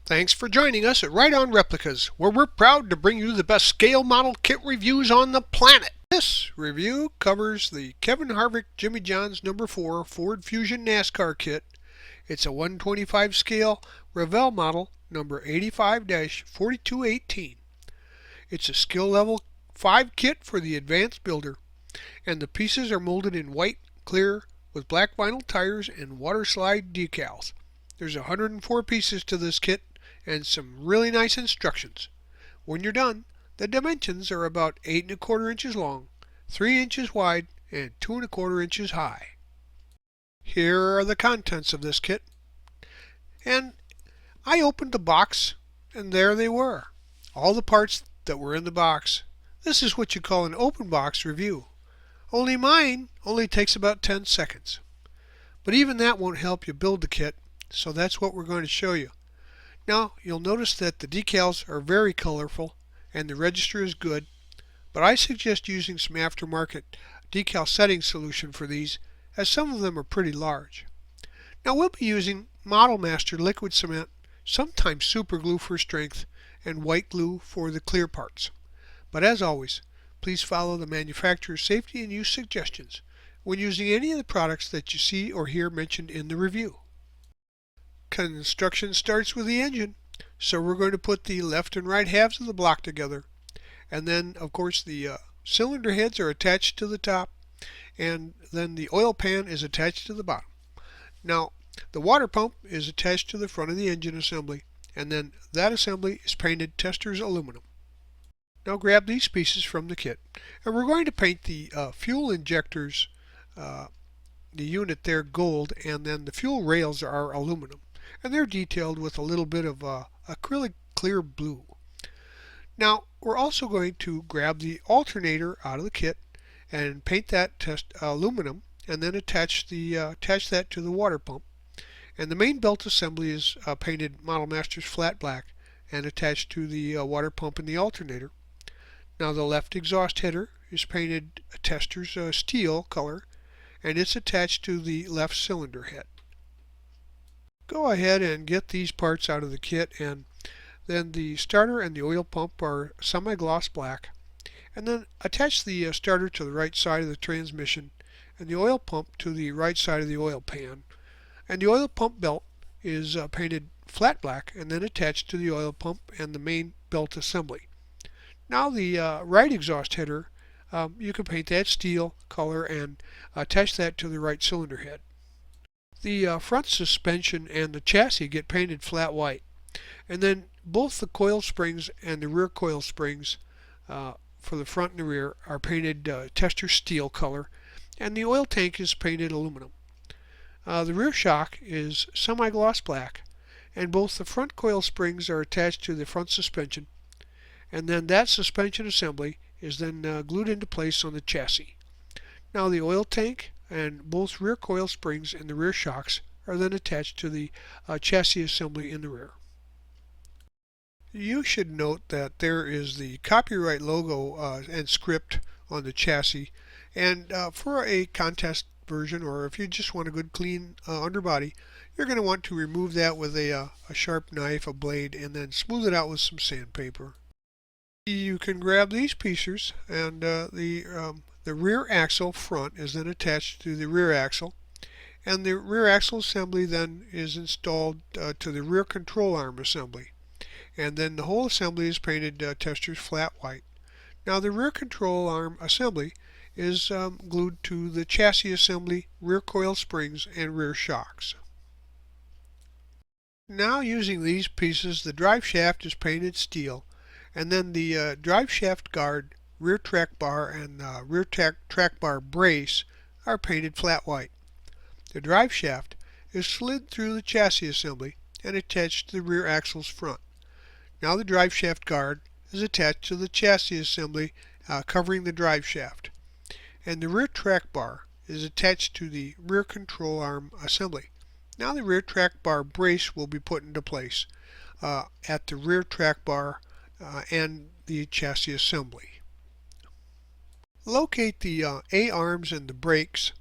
Thanks for joining us at Right On Replicas, where we're proud to bring you the best scale model kit reviews on the planet. This review covers the Kevin Harvick Jimmy John's No. 4 Ford Fusion NASCAR kit. It's a 125 scale Revell model number 85-4218. It's a skill level 5 kit for the advanced builder, and the pieces are molded in white, clear, with black vinyl tires and water slide decals. There's 104 pieces to this kit and some really nice instructions. When you're done, the dimensions are about 8 1/4 inches long, 3 inches wide, and 2 1/4 inches high. Here are the contents of this kit. And I opened the box, and there they were, all the parts that were in the box. This is what you call an open box review. Only mine only takes about 10 seconds. But even that won't help you build the kit, so that's what we're going to show you. Now, you'll notice that the decals are very colorful and the register is good, but I suggest using some aftermarket decal setting solution for these, as some of them are pretty large. Now, we'll be using Model Master liquid cement, sometimes super glue for strength, and white glue for the clear parts. But as always, please follow the manufacturer's safety and use suggestions when using any of the products that you see or hear mentioned in the review. Construction starts with the engine, so we're going to put the left and right halves of the block together, and then of course the cylinder heads are attached to the top, and then the oil pan is attached to the bottom. Now the water pump is attached to the front of the engine assembly, and then that assembly is painted Testors aluminum. Now grab these pieces from the kit, and we're going to paint the fuel injectors, the unit there, gold, and then the fuel rails are aluminum, and they're detailed with a little bit of acrylic clear blue. Now we're also going to grab the alternator out of the kit and paint that aluminum, and then attach that to the water pump. And the main belt assembly is painted Model Masters flat black and attached to the water pump and the alternator. Now the left exhaust header is painted Testors steel color, and it's attached to the left cylinder head. Go ahead and get these parts out of the kit, and then the starter and the oil pump are semi-gloss black, and then attach the starter to the right side of the transmission and the oil pump to the right side of the oil pan, and the oil pump belt is painted flat black and then attached to the oil pump and the main belt assembly. Now the right exhaust header, you can paint that steel color and attach that to the right cylinder head. The front suspension and the chassis get painted flat white, and then both the coil springs and the rear coil springs for the front and the rear are painted Tester steel color, and the oil tank is painted aluminum. The rear shock is semi-gloss black, and both the front coil springs are attached to the front suspension, and then that suspension assembly is then glued into place on the chassis. Now the oil tank and both rear coil springs and the rear shocks are then attached to the chassis assembly in the rear. You should note that there is the copyright logo and script on the chassis, and for a contest version, or if you just want a good clean underbody, you're going to want to remove that with a sharp knife, a blade, and then smooth it out with some sandpaper. You can grab these pieces, and the rear axle front is then attached to the rear axle, and the rear axle assembly then is installed to the rear control arm assembly, and then the whole assembly is painted Testors flat white. Now the rear control arm assembly is glued to the chassis assembly, rear coil springs, and rear shocks. Now using these pieces, the drive shaft is painted steel, and then the drive shaft guard, rear track bar, and rear track bar brace are painted flat white. The drive shaft is slid through the chassis assembly and attached to the rear axle's front. Now the drive shaft guard is attached to the chassis assembly covering the drive shaft, and the rear track bar is attached to the rear control arm assembly. Now the rear track bar brace will be put into place at the rear track bar and the chassis assembly. Locate the A-arms and the brakes,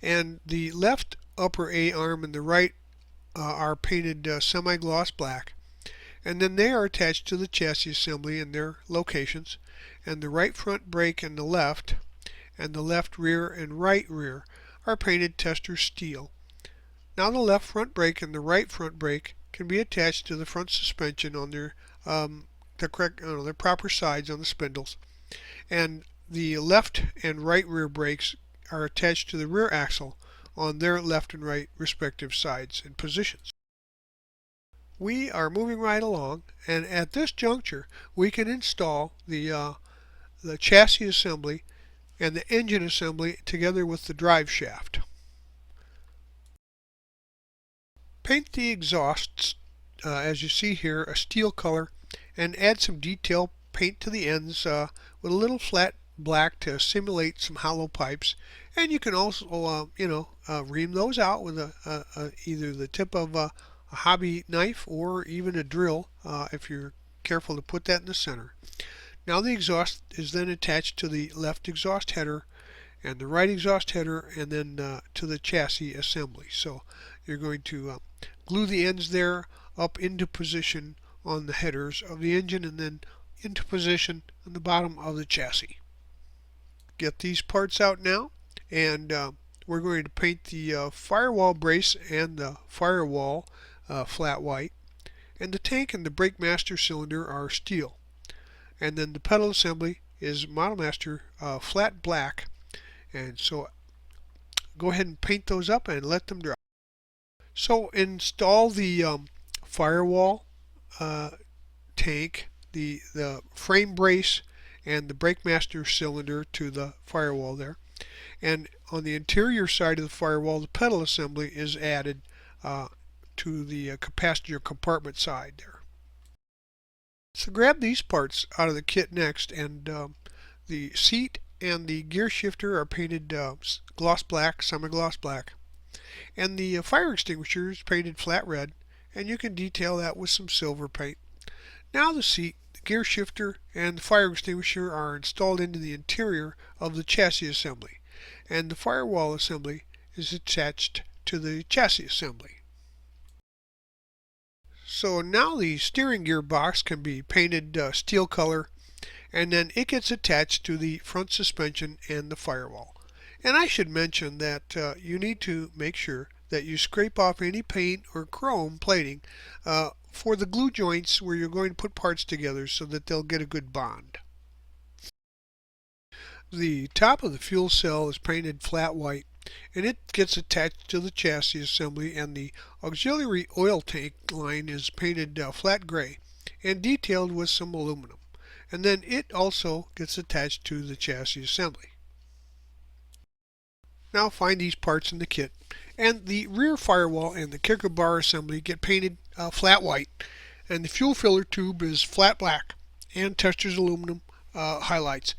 and the left upper A-arm and the right are painted semi-gloss black, and then they are attached to the chassis assembly in their locations, and the right front brake and the left rear and right rear are painted tester steel. Now the left front brake and the right front brake can be attached to the front suspension on their their proper sides on the spindles, and the left and right rear brakes are attached to the rear axle on their left and right respective sides and positions. We are moving right along, and at this juncture we can install the chassis assembly and the engine assembly together with the drive shaft. Paint the exhausts, as you see here, a steel color, and add some detail paint to the ends with a little flat black to simulate some hollow pipes. And you can also, ream those out with either the tip of a hobby knife or even a drill if you're careful to put that in the center. Now the exhaust is then attached to the left exhaust header and the right exhaust header, and then to the chassis assembly. So you're going to glue the ends there up into position on the headers of the engine and then into position on the bottom of the chassis. Get these parts out now, and we're going to paint the firewall brace and the firewall flat white, and the tank and the brake master cylinder are steel, and then the pedal assembly is Model Master flat black. And so go ahead and paint those up and let them dry. So install the firewall tank, the frame brace, and the brake master cylinder to the firewall there. And on the interior side of the firewall, the pedal assembly is added to the passenger compartment side there. So grab these parts out of the kit next, and the seat and the gear shifter are painted gloss black, semi-gloss black, and the fire extinguisher is painted flat red, and you can detail that with some silver paint. Now the seat, the gear shifter, and the fire extinguisher are installed into the interior of the chassis assembly, and the firewall assembly is attached to the chassis assembly. So now the steering gear box can be painted steel color, and then it gets attached to the front suspension and the firewall. And I should mention that you need to make sure that you scrape off any paint or chrome plating for the glue joints where you're going to put parts together so that they'll get a good bond. The top of the fuel cell is painted flat white, and it gets attached to the chassis assembly, and the auxiliary oil tank line is painted flat gray and detailed with some aluminum. And then it also gets attached to the chassis assembly. Now find these parts in the kit, and the rear firewall and the kicker bar assembly get painted flat white, and the fuel filler tube is flat black and testers aluminum highlights.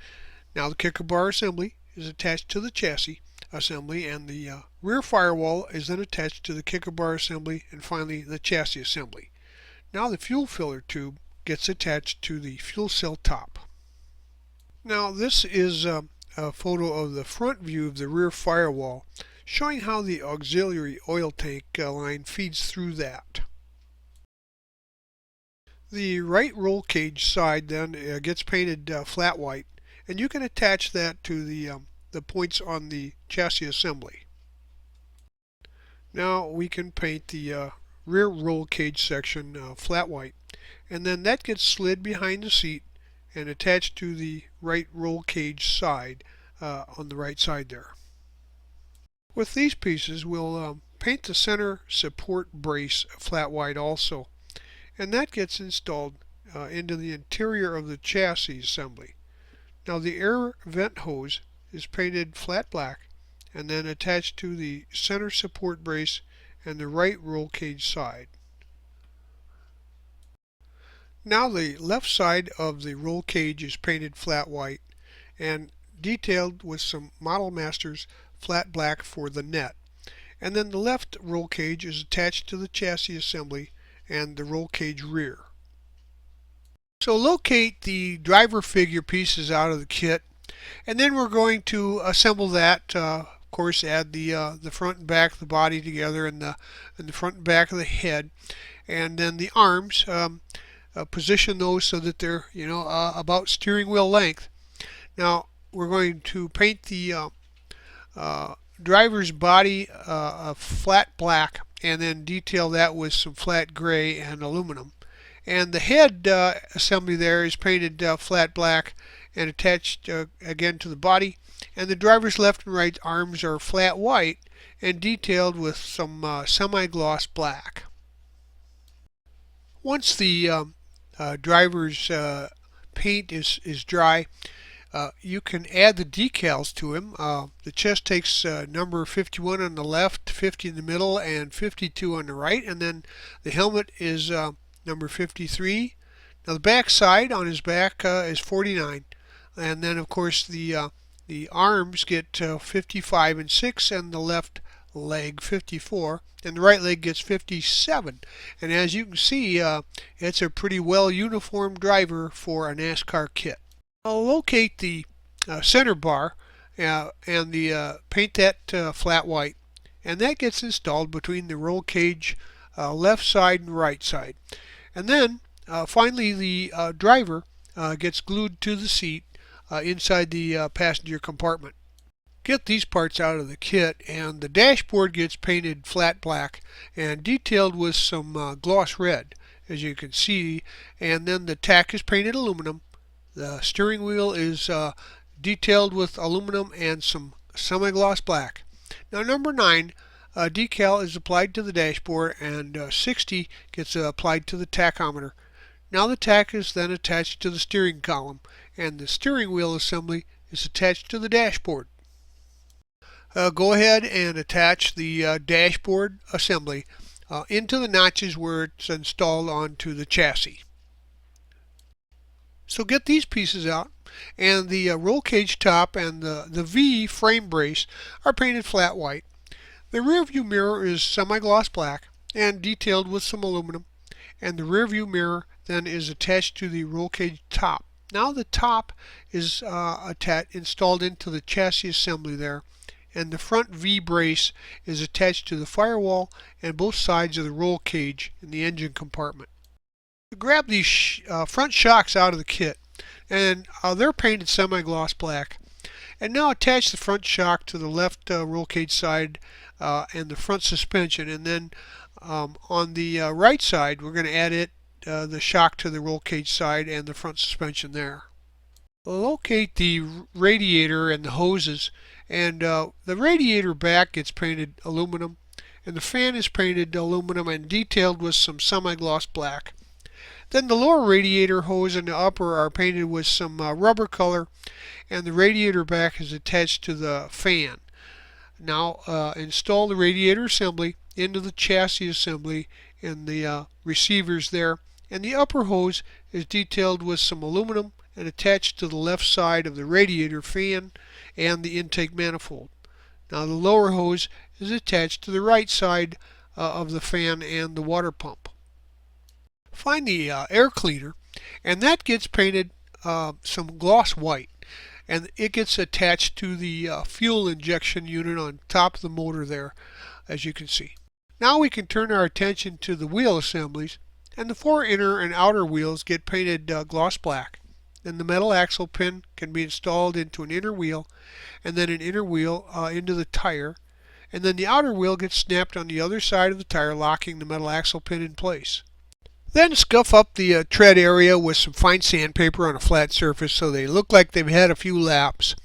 Now the kicker bar assembly is attached to the chassis assembly, and the rear firewall is then attached to the kicker bar assembly, and finally the chassis assembly. Now the fuel filler tube gets attached to the fuel cell top. Now this is a photo of the front view of the rear firewall, showing how the auxiliary oil tank line feeds through that. The right roll cage side then gets painted flat white, and you can attach that to the points on the chassis assembly. Now we can paint the rear roll cage section flat white, and then that gets slid behind the seat and attached to the right roll cage side on the right side there. With these pieces we'll paint the center support brace flat white also, and that gets installed into the interior of the chassis assembly. Now the air vent hose is painted flat black and then attached to the center support brace and the right roll cage side. Now the left side of the roll cage is painted flat white and detailed with some Model Masters flat black for the net. And then the left roll cage is attached to the chassis assembly and the roll cage rear. So locate the driver figure pieces out of the kit, and then we're going to assemble that. Of course, add the front and back of the body together, and the front and back of the head, and then the arms. position those so that they're about steering wheel length. Now we're going to paint the driver's body a flat black, and then detail that with some flat gray and aluminum. And the head assembly there is painted flat black and attached again to the body. And the driver's left and right arms are flat white and detailed with some semi-gloss black. Once the driver's paint is dry, you can add the decals to him. The chest takes number 51 on the left, 50 in the middle, and 52 on the right. And then the helmet is number 53. Now the back side on his back is 49. And then of course the arms get 55 and 6, and the left leg 54, and the right leg gets 57. And as you can see, it's a pretty well uniformed driver for a NASCAR kit. I'll locate the center bar and paint that flat white, and that gets installed between the roll cage left side and right side. And then finally the driver gets glued to the seat inside the passenger compartment. Get these parts out of the kit, and the dashboard gets painted flat black and detailed with some gloss red, as you can see. And then the tack is painted aluminum. The steering wheel is detailed with aluminum and some semi-gloss black. Now number 9, decal is applied to the dashboard, and 60 gets applied to the tachometer. Now the tack is then attached to the steering column, and the steering wheel assembly is attached to the dashboard. Go ahead and attach the dashboard assembly into the notches where it's installed onto the chassis. So get these pieces out, and the roll cage top and the V frame brace are painted flat white. The rear view mirror is semi-gloss black and detailed with some aluminum, and the rear view mirror then is attached to the roll cage top. Now the top is installed into the chassis assembly there, and the front V brace is attached to the firewall and both sides of the roll cage in the engine compartment. Grab these front shocks out of the kit, and they're painted semi-gloss black. And now attach the front shock to the left roll cage side and the front suspension, and then on the right side we're going to add the shock to the roll cage side and the front suspension there. Locate the radiator and the hoses, and the radiator back gets painted aluminum, and the fan is painted aluminum and detailed with some semi-gloss black. Then the lower radiator hose and the upper are painted with some rubber color, and the radiator back is attached to the fan. Now install the radiator assembly into the chassis assembly and the receivers there, and the upper hose is detailed with some aluminum and attached to the left side of the radiator fan and the intake manifold. Now the lower hose is attached to the right side of the fan and the water pump. Find the air cleaner, and that gets painted some gloss white, and it gets attached to the fuel injection unit on top of the motor there, as you can see. Now we can turn our attention to the wheel assemblies, and the 4 inner and outer wheels get painted gloss black. Then the metal axle pin can be installed into an inner wheel, and then an inner wheel into the tire, and then the outer wheel gets snapped on the other side of the tire, locking the metal axle pin in place. Then scuff up the tread area with some fine sandpaper on a flat surface so they look like they've had a few laps.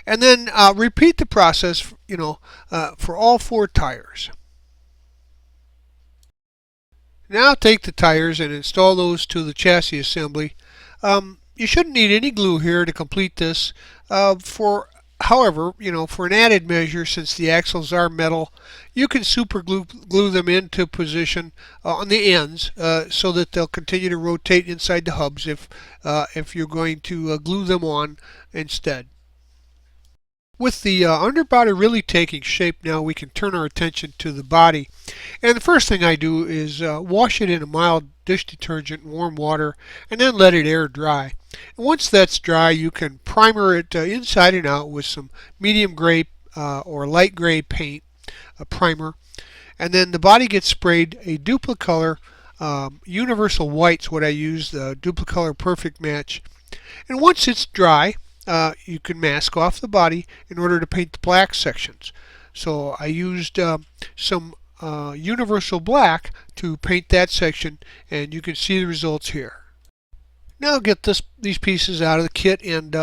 And then repeat the process, for all 4 tires. Now take the tires and install those to the chassis assembly. You shouldn't need any glue here to complete this. However, for an added measure, since the axles are metal, you can super glue them into position on the ends so that they'll continue to rotate inside the hubs if you're going to glue them on instead. With the underbody really taking shape now, we can turn our attention to the body. And the first thing I do is wash it in a mild dish detergent and warm water, and then let it air dry. And once that's dry, you can primer it inside and out with some medium gray or light gray paint, a primer. And then the body gets sprayed a Duplicolor universal white's what I use, the Duplicolor Perfect Match. And once it's dry, you can mask off the body in order to paint the black sections. So I used some universal black to paint that section, and you can see the results here. Now get these pieces out of the kit, and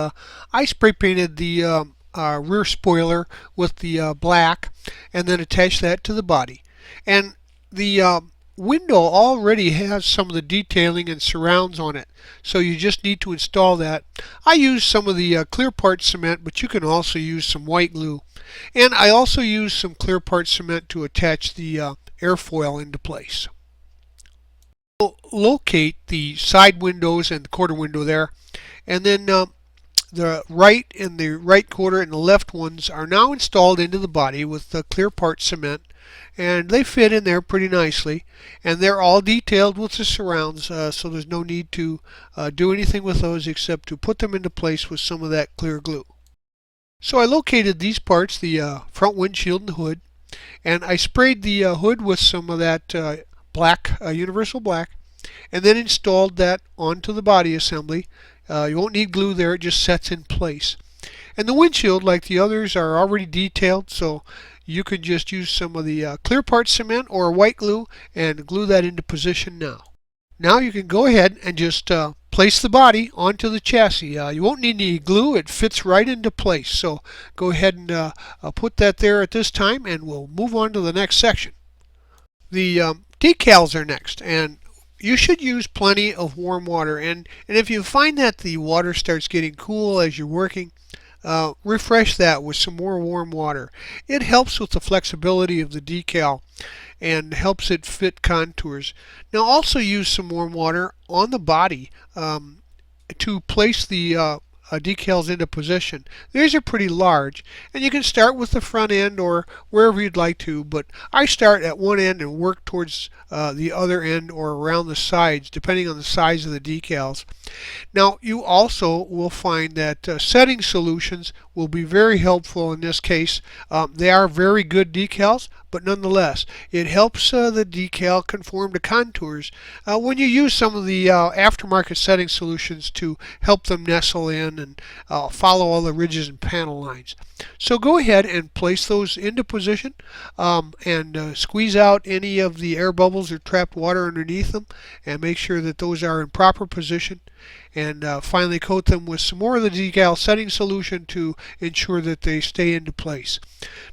I spray painted the rear spoiler with the black, and then attached that to the body. And the window already has some of the detailing and surrounds on it, so you just need to install that. I use some of the clear part cement, but you can also use some white glue. And I also use some clear part cement to attach the airfoil into place. We'll locate the side windows and the quarter window there, and then the right and the right quarter and the left ones are now installed into the body with the clear part cement, and they fit in there pretty nicely, and they're all detailed with the surrounds, so there's no need to do anything with those except to put them into place with some of that clear glue. So I located these parts, the front windshield and the hood, and I sprayed the hood with some of that black, universal black, and then installed that onto the body assembly. You won't need glue there, it just sets in place. And the windshield, like the others, are already detailed, so you can just use some of the clear part cement or white glue and glue that into position now. Now you can go ahead and just place the body onto the chassis. You won't need any glue, it fits right into place. So go ahead and put that there at this time, and we'll move on to the next section. The decals are next, and you should use plenty of warm water. And if you find that the water starts getting cool as you're working, refresh that with some more warm water. It helps with the flexibility of the decal and helps it fit contours. Now also use some warm water on the body to place the decals into position. These are pretty large, and you can start with the front end or wherever you'd like to, but I start at one end and work towards the other end or around the sides, depending on the size of the decals. Now you also will find that setting solutions will be very helpful in this case. They are very good decals, but nonetheless it helps the decal conform to contours when you use some of the aftermarket setting solutions to help them nestle in and follow all the ridges and panel lines. So go ahead and place those into position, and squeeze out any of the air bubbles or trapped water underneath them, and make sure that those are in proper position, and finally coat them with some more of the decal setting solution to ensure that they stay into place.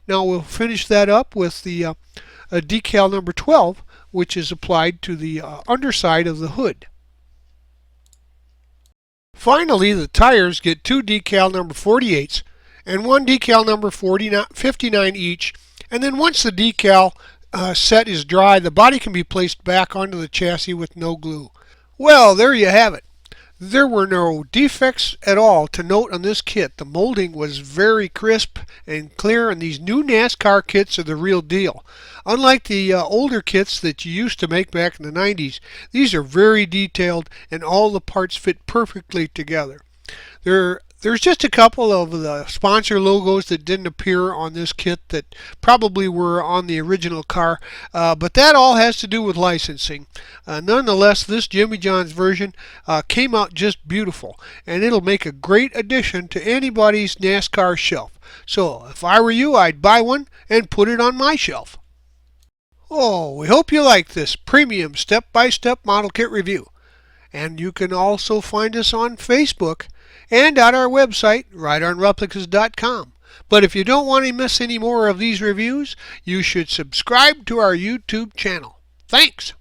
Now we'll finish that up with the decal number 12, which is applied to the underside of the hood. Finally, the tires get 2 decal number 48s and 1 decal number 59 each, and then once the decal set is dry, the body can be placed back onto the chassis with no glue. Well, there you have it. There were no defects at all to note on this kit. The molding was very crisp and clear, and these new NASCAR kits are the real deal. Unlike the older kits that you used to make back in the 90s, these are very detailed and all the parts fit perfectly together. There's just a couple of the sponsor logos that didn't appear on this kit that probably were on the original car, but that all has to do with licensing. Nonetheless, this Jimmy John's version came out just beautiful, and it'll make a great addition to anybody's NASCAR shelf. So if I were you, I'd buy one and put it on my shelf. Oh, we hope you like this premium step-by-step model kit review. And you can also find us on Facebook and at our website, rideonreplicas.com. But if you don't want to miss any more of these reviews, you should subscribe to our YouTube channel. Thanks!